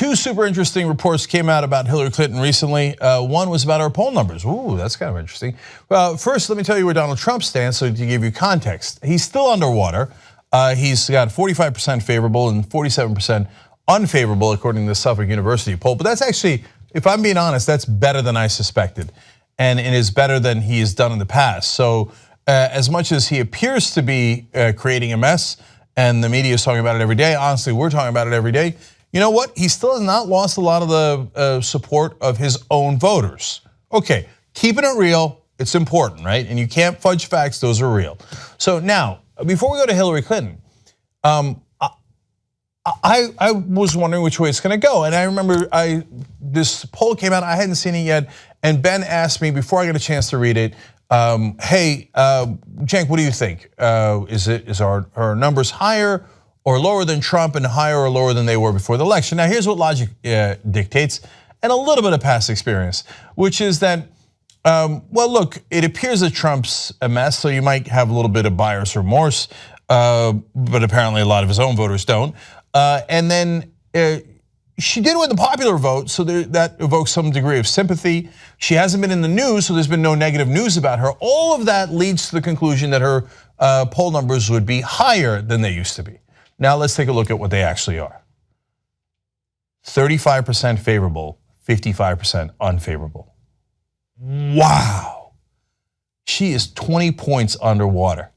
Two super interesting reports came out about Hillary Clinton recently. One was about her poll numbers. Ooh, that's kind of interesting. First, let me tell you where Donald Trump stands so to give you context. He's still underwater. He's got 45% favorable and 47% unfavorable according to the Suffolk University poll. But that's actually, if I'm being honest, that's better than I suspected. And it is better than he has done in the past. So as much as he appears to be creating a mess and the media is talking about it every day, honestly, we're talking about it every day. You know what? He still has not lost a lot of the support of his own voters. Okay, keeping it real, it's important, right? And you can't fudge facts, those are real. So now, before we go to Hillary Clinton, I was wondering which way it's gonna go. And I remember this poll came out, I hadn't seen it yet, and Ben asked me before I got a chance to read it, hey, Cenk, what do you think? Are numbers higher or lower than Trump and higher or lower than they were before the election? Now here's what logic dictates and a little bit of past experience, which is that, well look, it appears that Trump's a mess, so you might have a little bit of buyer's remorse, but apparently a lot of his own voters don't. And then she did win the popular vote, so that evokes some degree of sympathy. She hasn't been in the news, so there's been no negative news about her. All of that leads to the conclusion that her poll numbers would be higher than they used to be. Now let's take a look at what they actually are. 35% favorable, 55% unfavorable. Wow. She is 20 points underwater.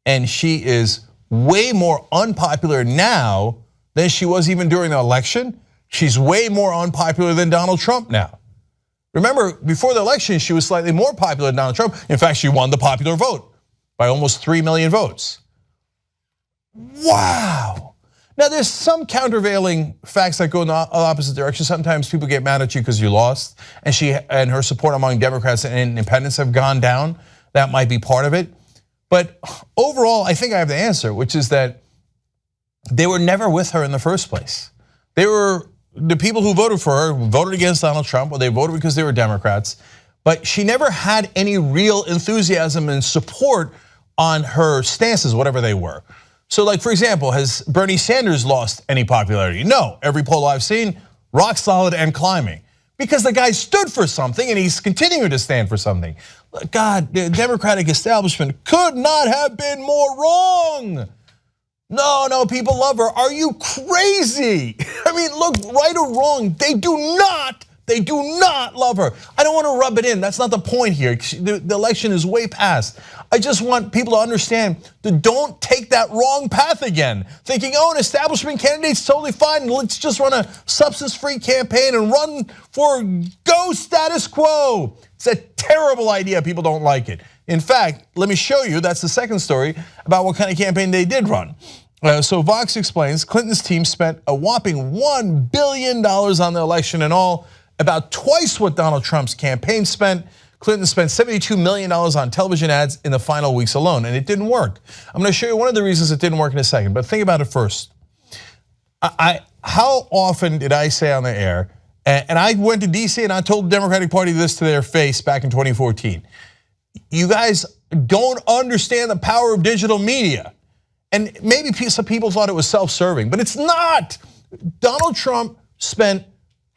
And she is way more unpopular now than she was even during the election. She's way more unpopular than Donald Trump now. Remember, before the election, she was slightly more popular than Donald Trump. In fact, she won the popular vote by almost 3 million votes. Wow. Now there's some countervailing facts that go in the opposite direction. Sometimes people get mad at you because you lost, and her support among Democrats and independents have gone down. That might be part of it. But overall, I think I have the answer, which is that they were never with her in the first place. The people who voted for her voted against Donald Trump, or they voted because they were Democrats, but she never had any real enthusiasm and support on her stances, whatever they were. So like, for example, has Bernie Sanders lost any popularity? No, every poll I've seen, rock solid and climbing. Because the guy stood for something and he's continuing to stand for something. God, the Democratic establishment could not have been more wrong. No, people love her. Are you crazy? I mean, look, right or wrong, they do not love her. I don't want to rub it in, that's not the point here. The election is way past. I just want people to understand that don't take that wrong path again. Thinking, oh, an establishment candidate's totally fine, let's just run a substance-free campaign and run for go status quo. It's a terrible idea, people don't like it. In fact, let me show you, that's the second story about what kind of campaign they did run. So Vox explains Clinton's team spent a whopping $1 billion on the election in all, about twice what Donald Trump's campaign spent. Clinton spent $72 million on television ads in the final weeks alone, and it didn't work. I'm gonna show you one of the reasons it didn't work in a second, but think about it first. How often did I say on the air, and I went to DC and I told the Democratic Party this to their face back in 2014. You guys don't understand the power of digital media. And maybe some people thought it was self-serving, but it's not. Donald Trump spent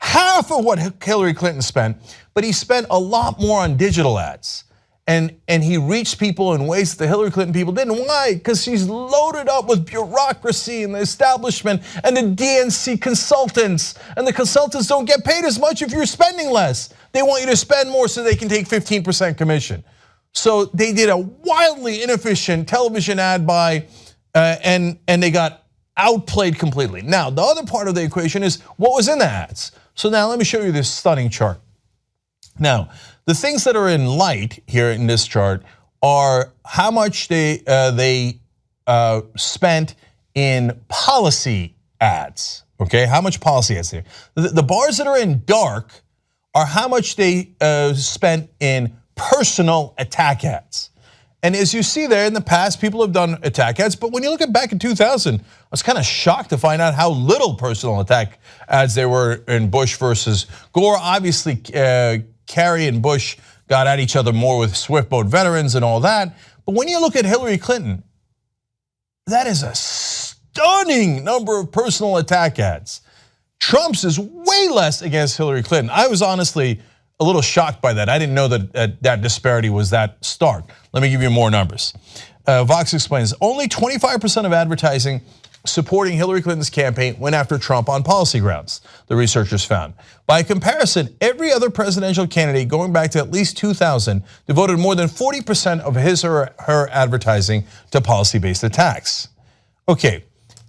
half of what Hillary Clinton spent, but he spent a lot more on digital ads. And he reached people in ways that the Hillary Clinton people didn't. Why? Because she's loaded up with bureaucracy and the establishment and the DNC consultants. And the consultants don't get paid as much if you're spending less. They want you to spend more so they can take 15% commission. So they did a wildly inefficient television ad buy, and they got outplayed completely. Now, the other part of the equation is what was in the ads. So now let me show you this stunning chart. Now, the things that are in light here in this chart are how much they spent in policy ads, okay? How much policy ads there. The bars that are in dark are how much they spent in personal attack ads. And as you see there, in the past, people have done attack ads, but when you look at back in 2000, I was kind of shocked to find out how little personal attack ads there were in Bush versus Gore. Obviously, Kerry and Bush got at each other more with swift boat veterans and all that. But when you look at Hillary Clinton, that is a stunning number of personal attack ads. Trump's is way less against Hillary Clinton. I was honestly a little shocked by that. I didn't know that that disparity was that stark. Let me give you more numbers. Vox explains, only 25% of advertising supporting Hillary Clinton's campaign went after Trump on policy grounds, the researchers found. By comparison, every other presidential candidate going back to at least 2000 devoted more than 40% of his or her advertising to policy-based attacks. Okay,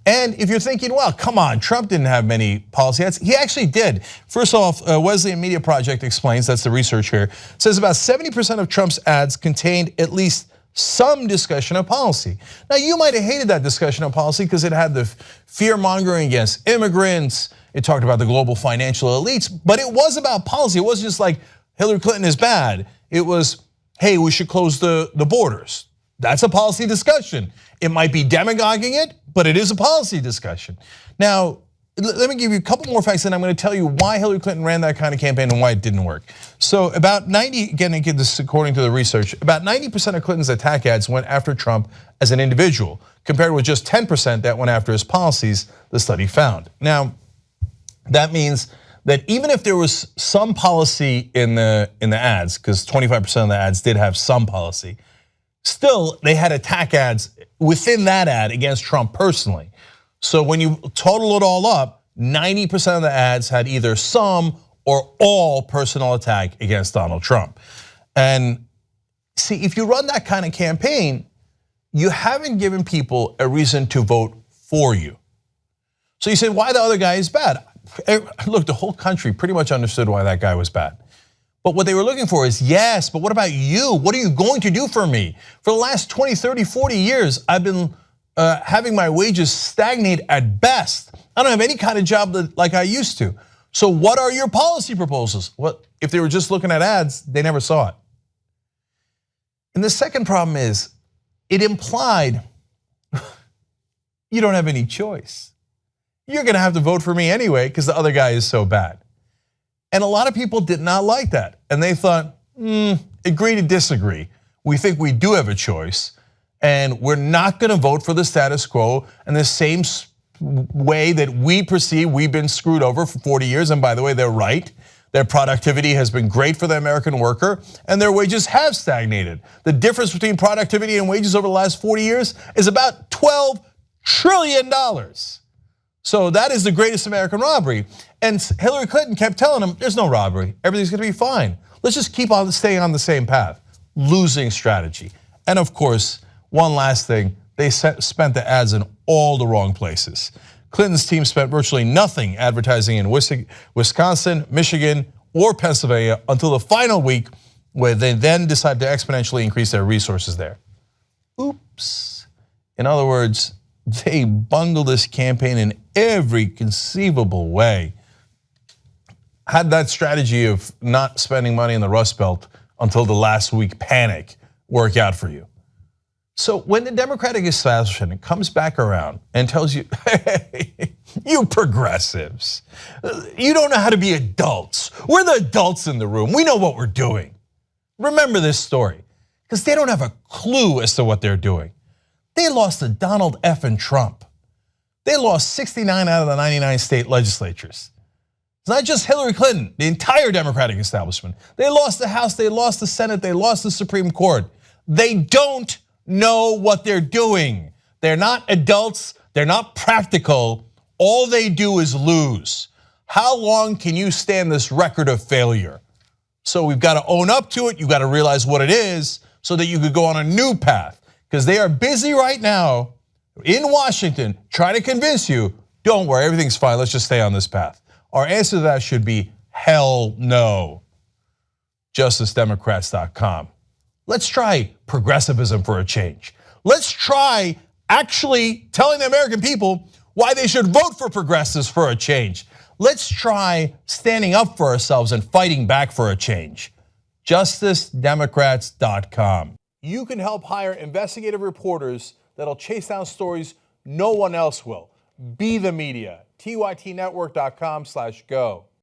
and if you're thinking, well, come on, Trump didn't have many policy ads. He actually did. First off, Wesleyan Media Project explains, that's the research here, says about 70% of Trump's ads contained at least some discussion of policy. Now, you might have hated that discussion of policy because it had the fear-mongering against immigrants. It talked about the global financial elites, but it was about policy. It wasn't just like Hillary Clinton is bad. It was, hey, we should close the borders. That's a policy discussion. It might be demagoguing it, but it is a policy discussion. Now, let me give you a couple more facts, and I'm going to tell you why Hillary Clinton ran that kind of campaign and why it didn't work. So about 90, again, this according to the research, about 90% of Clinton's attack ads went after Trump as an individual, compared with just 10% that went after his policies, the study found. Now, that means that even if there was some policy in the ads, because 25% of the ads did have some policy, still they had attack ads within that ad against Trump personally. So when you total it all up, 90% of the ads had either some or all personal attack against Donald Trump. And see, if you run that kind of campaign, you haven't given people a reason to vote for you. So you say, why the other guy is bad? Look, the whole country pretty much understood why that guy was bad. But what they were looking for is, yes, but what about you? What are you going to do for me? For the last 20, 30, 40 years, I've been having my wages stagnate at best. I don't have any kind of job like I used to. So what are your policy proposals? Well, if they were just looking at ads, they never saw it. And the second problem is, it implied you don't have any choice. You're gonna have to vote for me anyway because the other guy is so bad. And a lot of people did not like that. And they thought, agree to disagree. We think we do have a choice. And we're not gonna vote for the status quo in the same way that we perceive we've been screwed over for 40 years. And by the way, they're right. Their productivity has been great for the American worker and their wages have stagnated. The difference between productivity and wages over the last 40 years is about $12 trillion. So that is the greatest American robbery. And Hillary Clinton kept telling them, there's no robbery, everything's gonna be fine. Let's just keep on staying on the same path. Losing strategy. And of course, one last thing, they spent the ads in all the wrong places. Clinton's team spent virtually nothing advertising in Wisconsin, Michigan, or Pennsylvania until the final week, where they then decided to exponentially increase their resources there. Oops. In other words, they bungled this campaign in every conceivable way. Had that strategy of not spending money in the Rust Belt until the last week panic work out for you? So when the Democratic establishment comes back around and tells you, hey, you progressives, you don't know how to be adults. We're the adults in the room. We know what we're doing. Remember this story, because they don't have a clue as to what they're doing. They lost to Donald F. and Trump. They lost 69 out of the 99 state legislatures. It's not just Hillary Clinton, the entire Democratic establishment. They lost the House, they lost the Senate, they lost the Supreme Court. They don't know what they're doing. They're not adults, they're not practical. All they do is lose. How long can you stand this record of failure? So we've got to own up to it, you've got to realize what it is so that you could go on a new path. Because they are busy right now in Washington trying to convince you, don't worry, everything's fine, let's just stay on this path. Our answer to that should be hell no. JusticeDemocrats.com. Let's try progressivism for a change. Let's try actually telling the American people why they should vote for progressives for a change. Let's try standing up for ourselves and fighting back for a change. JusticeDemocrats.com. You can help hire investigative reporters that'll chase down stories no one else will. Be the media. TYTnetwork.com/go.